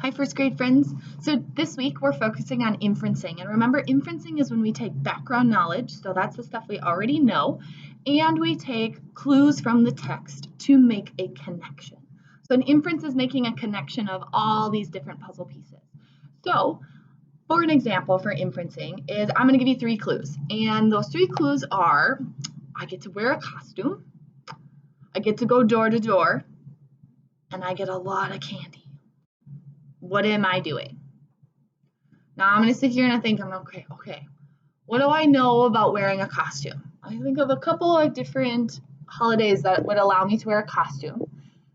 Hi, first grade friends. So this week we're focusing on inferencing. And remember, inferencing is when we take background knowledge, so that's the stuff we already know, and we take clues from the text to make a connection. So an inference is making a connection of all these different puzzle pieces. So for an example for inferencing is I'm going to give you 3 clues. And those 3 clues are, I get to wear a costume, I get to go door to door, and I get a lot of candy. What am I doing? Now I'm going to sit here and I think, okay, what do I know about wearing a costume? I think of a couple of different holidays that would allow me to wear a costume.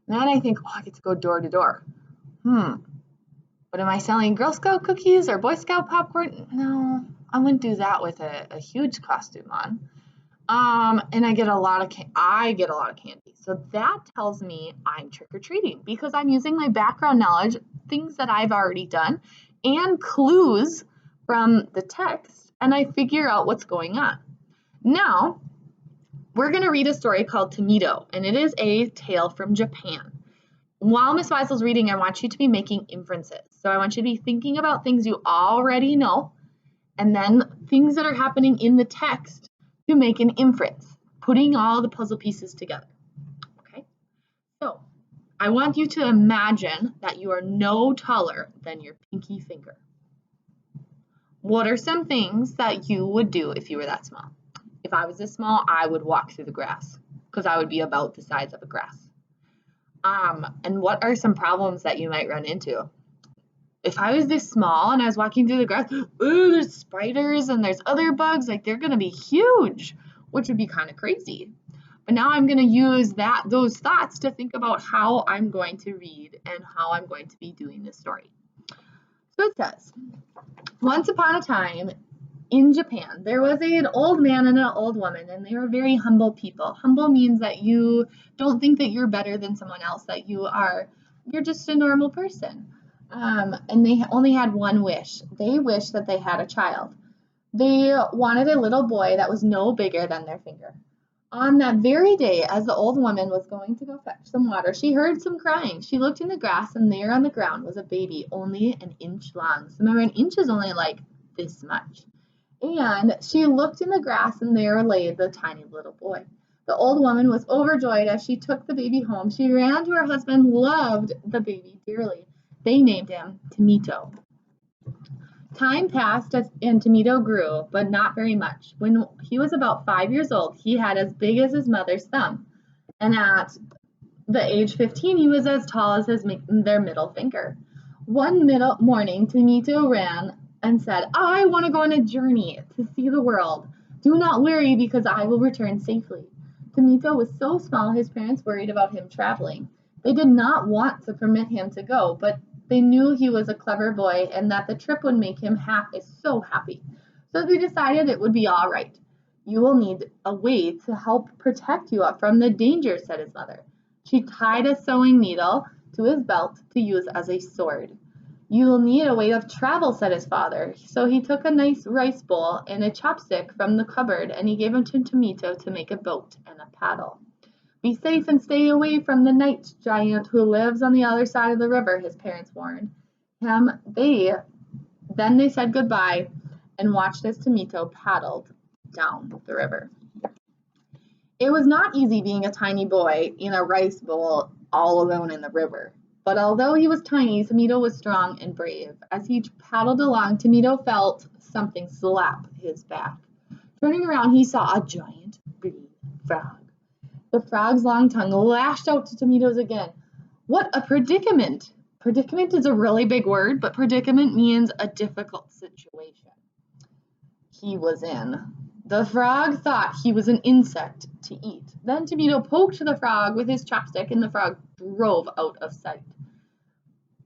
And then I think, I get to go door to door. But am I selling Girl Scout cookies or Boy Scout popcorn? No, I wouldn't do that with a huge costume on. And I get a lot of candy. So that tells me I'm trick-or-treating because I'm using my background knowledge, things that I've already done, and clues from the text, and I figure out what's going on. Now, we're going to read a story called Timimoto, and it is a tale from Japan. While Miss Weisel's reading, I want you to be making inferences. So I want you to be thinking about things you already know, and then things that are happening in the text to make an inference, putting all the puzzle pieces together. Okay? So I want you to imagine that you are no taller than your pinky finger. What are some things that you would do if you were that small? If I was this small, I would walk through the grass because I would be about the size of a grass. And what are some problems that you might run into? If I was this small and I was walking through the grass, there's spiders and there's other bugs, like they're going to be huge, which would be kind of crazy. But now I'm going to use those thoughts to think about how I'm going to read and how I'm going to be doing this story. So it says, once upon a time in Japan, there was an old man and an old woman, and they were very humble people. Humble means that you don't think that you're better than someone else, that you're just a normal person. And they only had one wish. They wished that they had a child. They wanted a little boy that was no bigger than their finger. On that very day, as the old woman was going to go fetch some water, she heard some crying. She looked in the grass, and there on the ground was a baby only an inch long. So remember, an inch is only like this much. And she looked in the grass, and there lay the tiny little boy. The old woman was overjoyed as she took the baby home. She ran to her husband, loved the baby dearly. They named him Timimoto. Time passed and Timimoto grew, but not very much. When he was about 5 years old, he had as big as his mother's thumb. And at the age 15, he was as tall as their middle finger. One morning, Timimoto ran and said, I want to go on a journey to see the world. Do not worry because I will return safely. Timimoto was so small, his parents worried about him traveling. They did not want to permit him to go, but they knew he was a clever boy and that the trip would make him so happy. So they decided it would be all right. You will need a way to help protect you from the danger, said his mother. She tied a sewing needle to his belt to use as a sword. You will need a way of travel, said his father. So he took a nice rice bowl and a chopstick from the cupboard, and he gave them to Timimoto to make a boat and a paddle. Be safe and stay away from the night giant who lives on the other side of the river, his parents warned him. Then they said goodbye and watched as Timimoto paddled down the river. It was not easy being a tiny boy in a rice bowl all alone in the river. But although he was tiny, Timimoto was strong and brave. As he paddled along, Timimoto felt something slap his back. Turning around, he saw a giant green frog. The frog's long tongue lashed out to Timimoto's again. What a predicament! Predicament is a really big word, but predicament means a difficult situation he was in. The frog thought he was an insect to eat. Then Timimoto poked the frog with his chopstick, and the frog drove out of sight.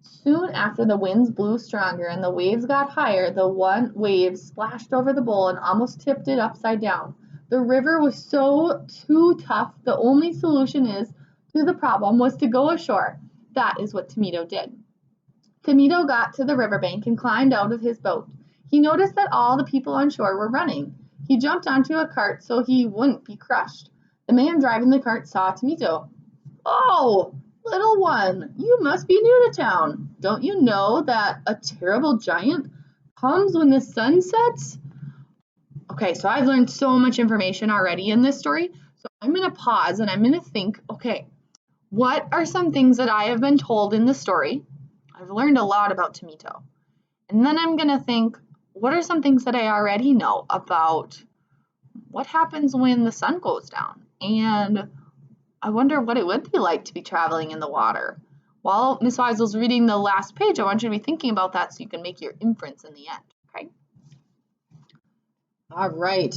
Soon after, the winds blew stronger and the waves got higher. The one wave splashed over the bowl and almost tipped it upside down. The river was too tough. The only solution to the problem was to go ashore. That is what Timimoto did. Timimoto got to the riverbank and climbed out of his boat. He noticed that all the people on shore were running. He jumped onto a cart so he wouldn't be crushed. The man driving the cart saw Timimoto. Oh, Little one, you must be new to town. Don't you know that a terrible giant comes when the sun sets? Okay, so I've learned so much information already in this story. So I'm going to pause and I'm going to think, okay, what are some things that I have been told in the story? I've learned a lot about Timito. And then I'm going to think, what are some things that I already know about what happens when the sun goes down? And I wonder what it would be like to be traveling in the water. While Miss Weisel's reading the last page, I want you to be thinking about that so you can make your inference in the end, okay? All right.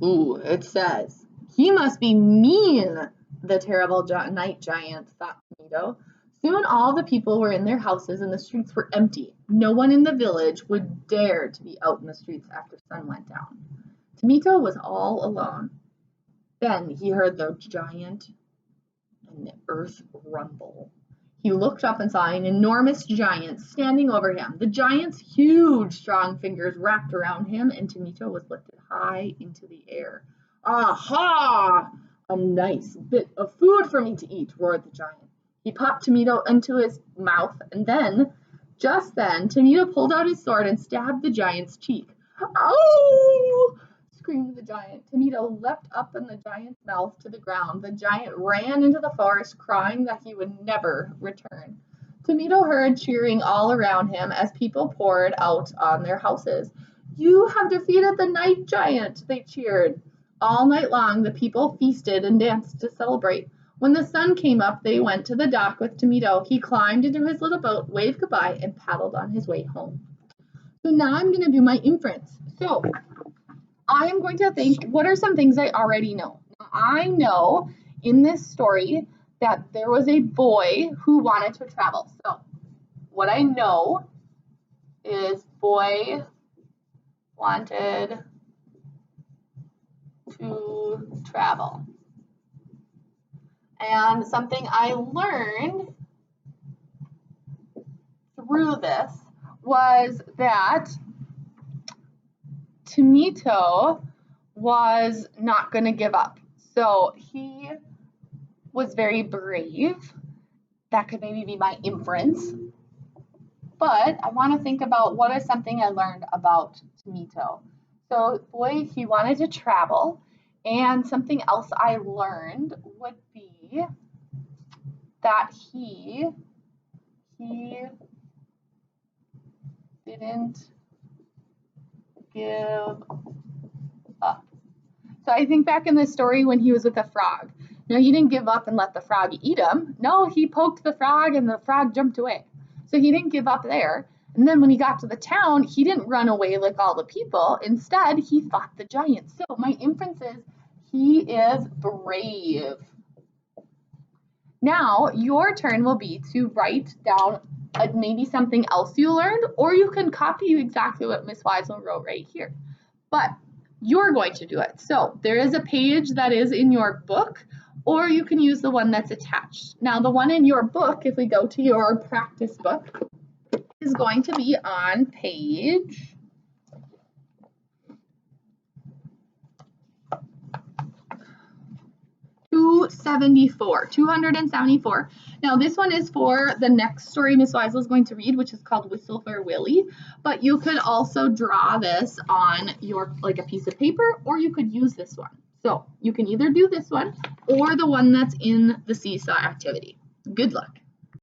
Ooh, it says, he must be mean, the terrible night giant, thought Timito. Soon all the people were in their houses and the streets were empty. No one in the village would dare to be out in the streets after sun went down. Timito was all alone. Then he heard the giant and the earth rumble. He looked up and saw an enormous giant standing over him. The giant's huge, strong fingers wrapped around him, and Timito was lifted high into the air. Aha! A nice bit of food for me to eat, roared the giant. He popped Timito into his mouth, and just then, Timito pulled out his sword and stabbed the giant's cheek. Ow! Screamed the giant. Timito leapt up in the giant's mouth to the ground. The giant ran into the forest, crying that he would never return. Timito heard cheering all around him as people poured out on their houses. You have defeated the night giant, they cheered. All night long, the people feasted and danced to celebrate. When the sun came up, they went to the dock with Timito. He climbed into his little boat, waved goodbye, and paddled on his way home. So now I'm going to do my inference. So I'm going to think, what are some things I already know? Now, I know in this story that there was a boy who wanted to travel. So what I know is boy wanted to travel. And something I learned through this was that Timito was not going to give up. So he was very brave. That could maybe be my inference. But I want to think about what is something I learned about Timito. So, boy, he wanted to travel. And something else I learned would be that he didn't give up. So I think back in the story when he was with the frog. Now, he didn't give up and let the frog eat him. No, he poked the frog and the frog jumped away. So he didn't give up there. And then when he got to the town, he didn't run away like all the people. Instead, he fought the giant. So my inference is he is brave. Now, your turn will be to write down maybe something else you learned, or you can copy exactly what Miss Weisel wrote right here. But you're going to do it. So there is a page that is in your book, or you can use the one that's attached. Now, the one in your book, if we go to your practice book, is going to be on page 274. Now this one is for the next story Miss Weisel is going to read, which is called Whistle for Willie, but you could also draw this on your like a piece of paper, or you could use this one. So you can either do this one or the one that's in the seesaw activity. Good luck.